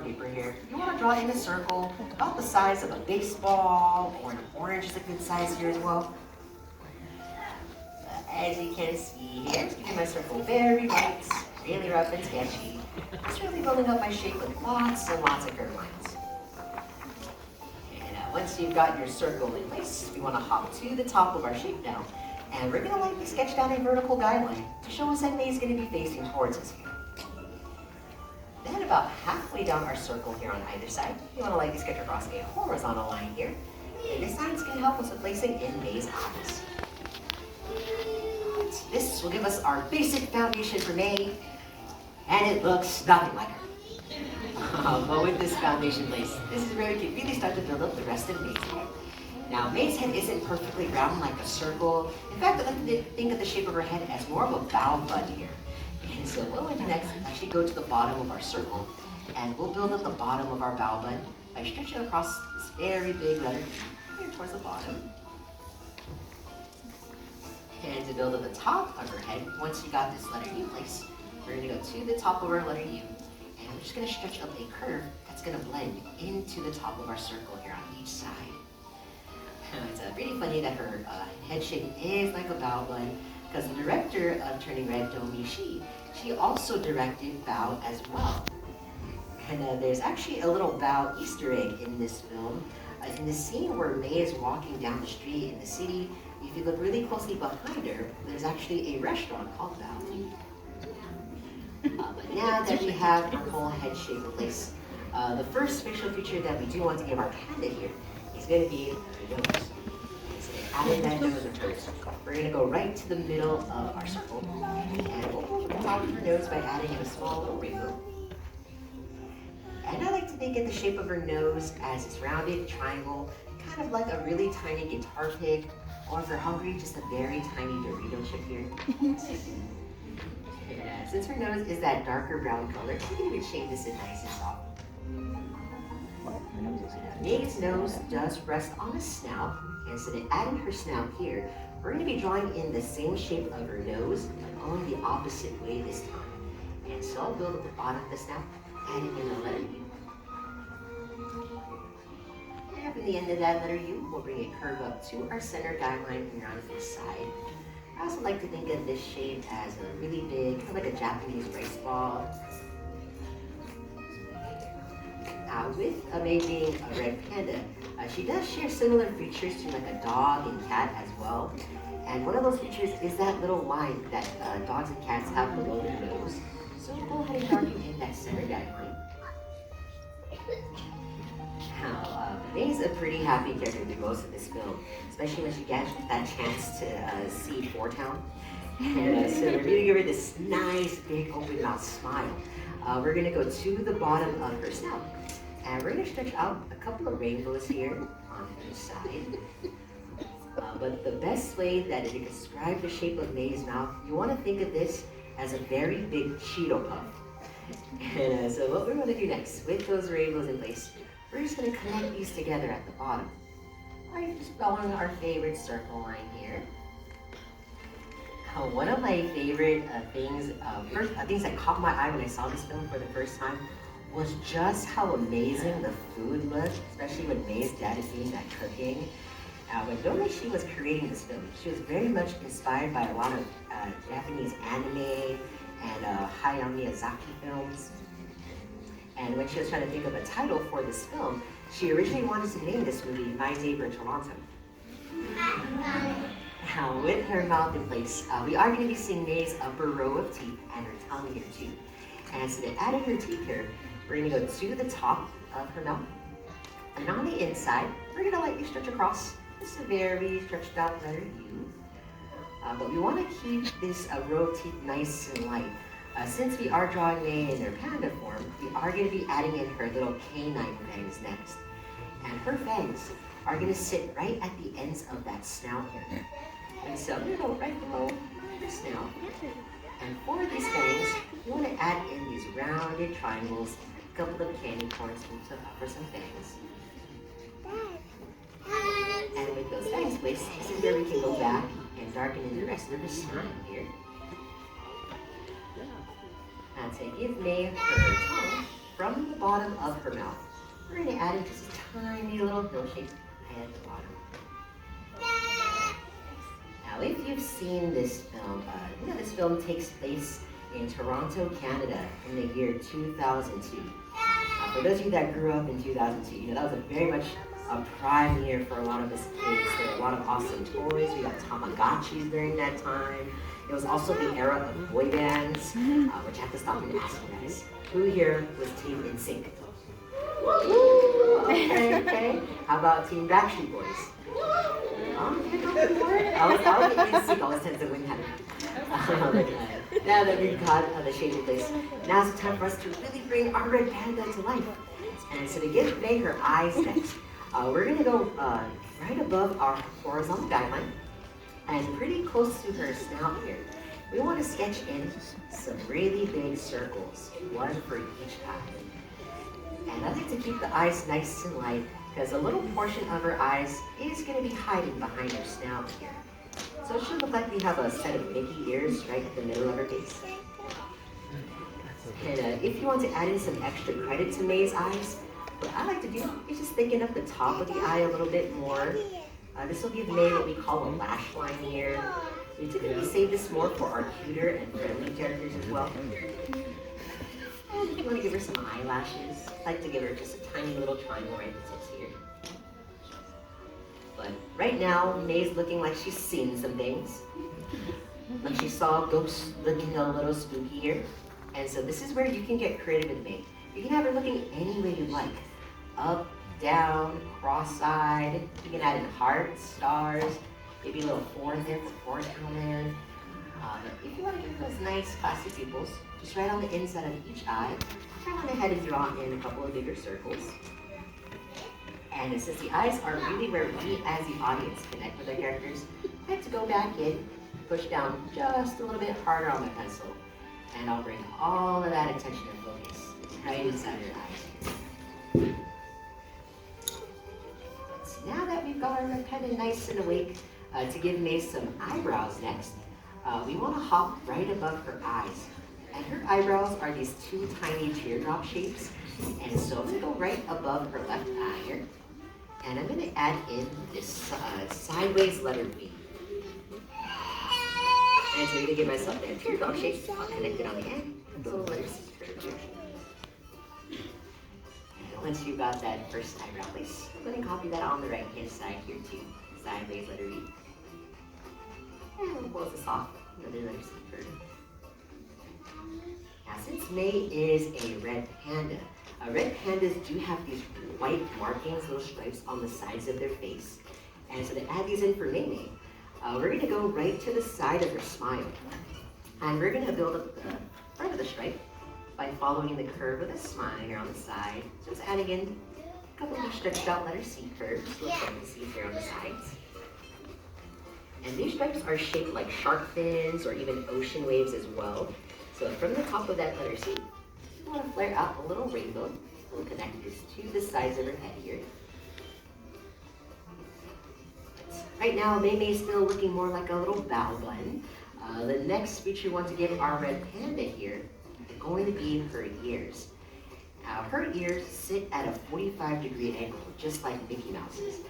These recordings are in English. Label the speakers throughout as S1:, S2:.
S1: paper here. You want to draw in a circle about the size of a baseball, or an orange is a good size here as well. As you can see here, I'm keeping my circle very white, really rough and sketchy. Just really building up my shape with lots and lots of curved lines. And once you've got your circle in place, we want to hop to the top of our shape now. And we're going to lightly sketch down a vertical guideline to show us that May is going to be facing towards us here. Then about halfway down our circle here on either side, you want to lightly sketch across a horizontal line here. And this line is going to help us with placing in May's eyes. This will give us our basic foundation for May, and it looks nothing like her. But with this foundation place, this is where we can really start to build up the rest of May's head. Now, May's head isn't perfectly round like a circle. In fact, I like to think of the shape of her head as more of a bow bud here. And so what we'll do next is actually go to the bottom of our circle, and we'll build up the bottom of our bow bud by stretching across this very big letter here towards the bottom. And to build up the top of her head, once you got this letter U place, we're going to go to the top of our letter U, and we're just going to stretch up a curve that's going to blend into the top of our circle here on each side. It's pretty funny that her head shape is like a bow bud, because the director of Turning Red, Domi, she also directed Bow as well. And there's actually a little Bow Easter egg in this film. In the scene where May is walking down the street in the city, if you look really closely behind her, there's actually a restaurant called Bow. But now that we have our whole head shape in place, the first facial feature that we do want to give our panda here is going to be her nose. So adding that nose of hers, we're going to go right to the middle of our circle, and we'll hold the top of her nose by adding in a small little rainbow. And I like to think of the shape of her nose as this rounded triangle, kind of like a really tiny guitar pick, or if you're hungry, just a very tiny Dorito chip here. And since her nose is that darker brown color, we can even shade this in nice and soft. May's nose does rest on a snout, and so to add in her snout here, we're going to be drawing in the same shape of her nose, but going the opposite way this time. And so I'll build up the bottom of the snout, adding in the letter U. And from the end of that letter U, we'll bring a curve up to our center guideline here on this side. I also like to think of this shape as a really big, kind of like a Japanese rice ball. With May being a red panda, she does share similar features to like a dog and cat as well. And one of those features is that little line that dogs and cats have below their nose. So go ahead and darken in that center guideline. Now, May's a pretty happy character through most of this film, especially when she gets that chance to see Four Town. And so we're going to give her this nice, big, open mouth smile. We're going to go to the bottom of her snout. And we're going to stretch out a couple of rainbows here on each side. But the best way that to describe the shape of May's mouth, you want to think of this as a very big Cheeto puff. And so what we're going to do next, with those rainbows in place, we're just going to connect these together at the bottom. By just following our favorite circle line here. One of my favorite things that caught my eye when I saw this film for the first time was just how amazing the food was, especially when May's dad is doing that cooking. When Domi was creating this film, she was very much inspired by a lot of Japanese anime and Hayao Miyazaki films. And when she was trying to think of a title for this film, she originally wanted to name this movie My Neighbor Toronto. Now, with her mouth in place, we are going to be seeing May's upper row of teeth and her tongue here too. And so to add in her teeth here, we're going to go to the top of her mouth. And on the inside, we're going to lightly stretch across. Just a very stretched out letter U. But we want to keep this row of teeth nice and light. Since we are drawing May in her panda form, we are going to be adding in her little canine fangs next. And her fangs are going to sit right at the ends of that snout here. And so I'm going to go right below her snout. And for these fangs, you want to add in these rounded triangles, a couple of candy corns for some fangs. And with those fangs placed, this is where we can go back and darken in the rest of the spine here. And to give May her tongue, from the bottom of her mouth, we're going to add in just a tiny little hill shape right at the bottom. Now, if you've seen this film, this film takes place in Toronto, Canada in the year 2002. For those of you that grew up in 2002, that was very much a prime year for a lot of us kids. There were a lot of awesome toys. We got Tamagotchis during that time. It was also the era of boy bands, which I have to stop and ask you guys. Who here was Team NSYNC? Okay. How about Team Backstreet Boys? I was NSYNC. I always tend to win that. Now that we've got the shade in place, now's the time for us to really bring our Red Panda to life. And so to give May her eyes next, we're going to go right above our horizontal guideline and pretty close to her snout here. We want to sketch in some really big circles, one for each eye. And I like to keep the eyes nice and light because a little portion of her eyes is going to be hiding behind her snout here. So it should look like we have a set of Mickey ears right at the middle of her face. And if you want to add in some extra credit to May's eyes, what I like to do is just thicken up the top of the eye a little bit more. This will give May what we call a lash line here. We typically save this more for our cuter and friendly characters as well. And if you want to give her some eyelashes, I like to give her just a tiny little triangle right at the tips here. But right now, May's looking like she's seen some things. Like she saw ghosts looking a little spooky here. And so this is where you can get creative with May. You can have her looking any way you like. Up, down, cross-eyed. You can add in hearts, stars, maybe a little forehead there for forehead there. If you want to give those nice classy pupils, just right on the inside of each eye, I went ahead and draw in a couple of bigger circles. And since the eyes are really where we as the audience connect with our characters, I have to go back in, push down just a little bit harder on my pencil, and I'll bring all of that attention and focus right inside your eyes. So now that we've got our Red Panda nice and awake, to give May some eyebrows next, we want to hop right above her eyes. And her eyebrows are these two tiny teardrop shapes. And so I'm going to go right above her left eye here. And I'm going to add in this sideways letter B. And so I'm going to give myself that teardrop shape. I'll connect it on the end. The little letter C curve here. And once you've got that first eyebrow place, I'm going to copy that on the right hand side here too. Sideways letter B. And we'll close this off. Another letter C curve. Now, since May is a red panda, red pandas do have these white markings, little stripes on the sides of their face. And so to add these in for May, we're going to go right to the side of her smile. And we're going to build up the front of the stripe by following the curve of the smile here on the side. So it's adding in a couple of stretched out letter C curves, like you see here on the sides. And these stripes are shaped like shark fins or even ocean waves as well. So from the top of that letter C, you want to flare out a little rainbow. We'll connect this to the sides of her head here. Right now, May is still looking more like a little bow bun. The next feature we want to give our red panda here is going to be her ears. Now, her ears sit at a 45-degree angle, just like Mickey Mouse's.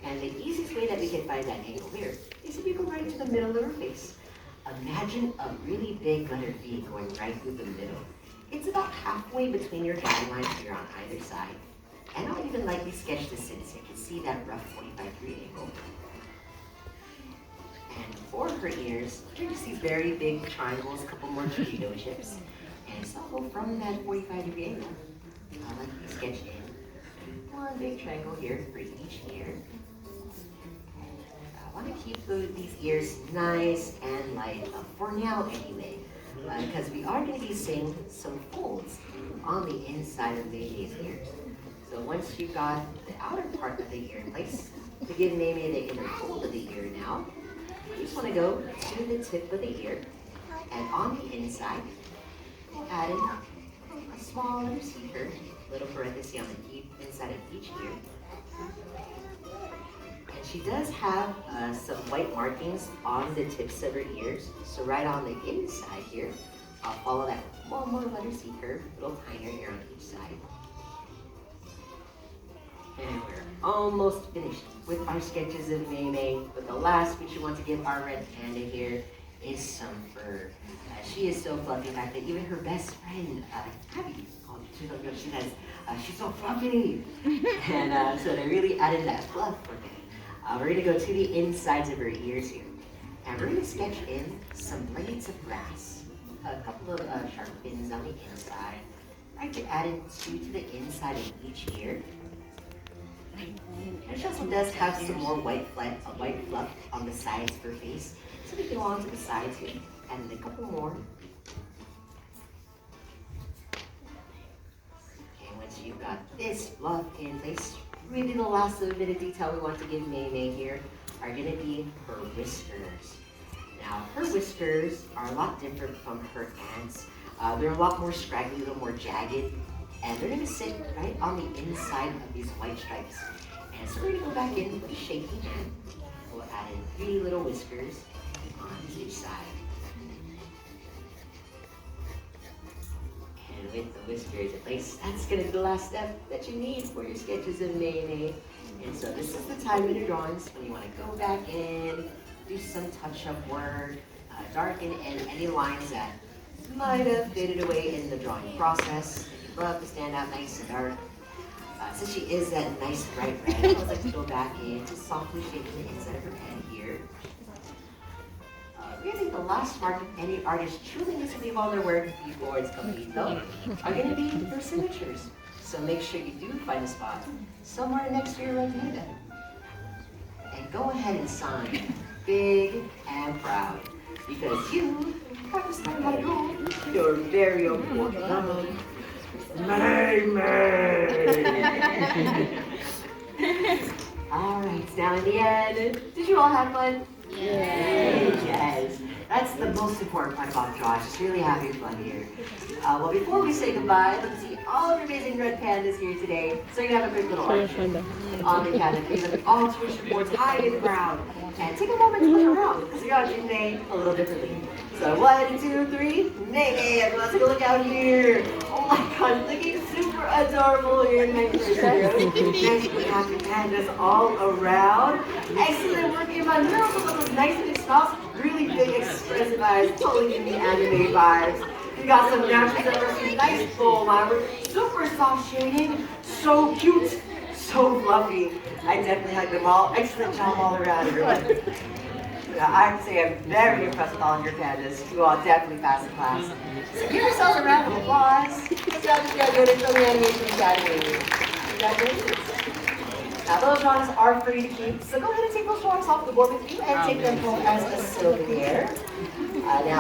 S1: And the easiest way that we can find that angle here is if you go right to the middle of her face. Imagine a really big letter V going right through the middle. It's about halfway between your guidelines here on either side. And I'll even lightly sketch this in so you can see that rough 45-degree angle. And for her ears, you just these very big triangles, a couple more Cheeto chips. And so from that 45-degree angle, I'll lightly sketch in one big triangle here for each ear. I want to keep these ears nice and light, for now anyway, because we are going to be seeing some folds on the inside of May's ears. So once you've got the outer part of the ear in place, to give May the inner fold of the ear now, you just want to go to the tip of the ear, and on the inside, add in a small letter C curve, little parenthesis on the deep inside of each ear. And she does have some white markings on the tips of her ears. So right on the inside here, I'll follow that with one more letter C curve, a little tinier here on each side. And we're almost finished with our sketches of Mei Mei, but the last we should want to give our red panda here is some fur. She is so fluffy, in fact, that even her best friend, Abby, she says, she's so fluffy. And so they really added that fluff for her. We're gonna go to the insides of her ears here. And we're gonna sketch in some blades of grass, a couple of sharp fins on the inside. I could add in two to the inside of each ear. And she also does have some more white fluff on the sides of her face. So we can go on to the sides here. And a couple more. And once you've got this fluff in place, really the last little bit of detail we want to give Mei Mei here are going to be her whiskers. Now, her whiskers are a lot different from her hands. They're a lot more scraggly, a little more jagged. And they're going to sit right on the inside of these white stripes. And so we're going to go back in with a shaky hand. We'll add in 3 little whiskers on each side. And with the whiskers in place, that's going to be the last step that you need for your sketches of Mei Mei. And so this is the time in your drawings when you want to go back in, do some touch-up work, darken in any lines that might have faded away in the drawing process. Love to stand out nice and dark. Since she is that nice bright red, I would like to go back in, just softly shaping the inside of her head here. Really, the last mark of any artist truly needs to leave all their work before it's complete, though, are going to be their signatures. So make sure you do find a spot somewhere next to your red panda. And go ahead and sign big and proud, because you have to sign by your very own important Mei Mei. All right, now in the end, did you all have fun? Yes. That's the most important part about drawing, just really having fun here. Well, before we say goodbye, let's see all of our amazing red pandas here today. So you're gonna have a quick little art on the canopy, with all tuition boards high in the ground. And take a moment to look around, because you're on your name a little differently. So 1, 2, 3, Mei Mei, everyone, let's go look out here. Oh my gosh, looking super adorable here in my first row. Nice to have your pandas all around. Excellent work here, my miracle with those nice big smiles, really big expressive eyes, totally give me anime vibes. We got some naturals that are nice full line, super soft shading, so cute, so fluffy. I definitely like them all. Excellent job all around, everyone. I have to say I'm very impressed with all of your pandas. You all definitely passed the class. So give yourselves a round of applause. Good job, you graduated from the Animation Academy. Congratulations. Now those drawings are free to keep, so go ahead and take those drawings off the board with you and take them home as a souvenir. Now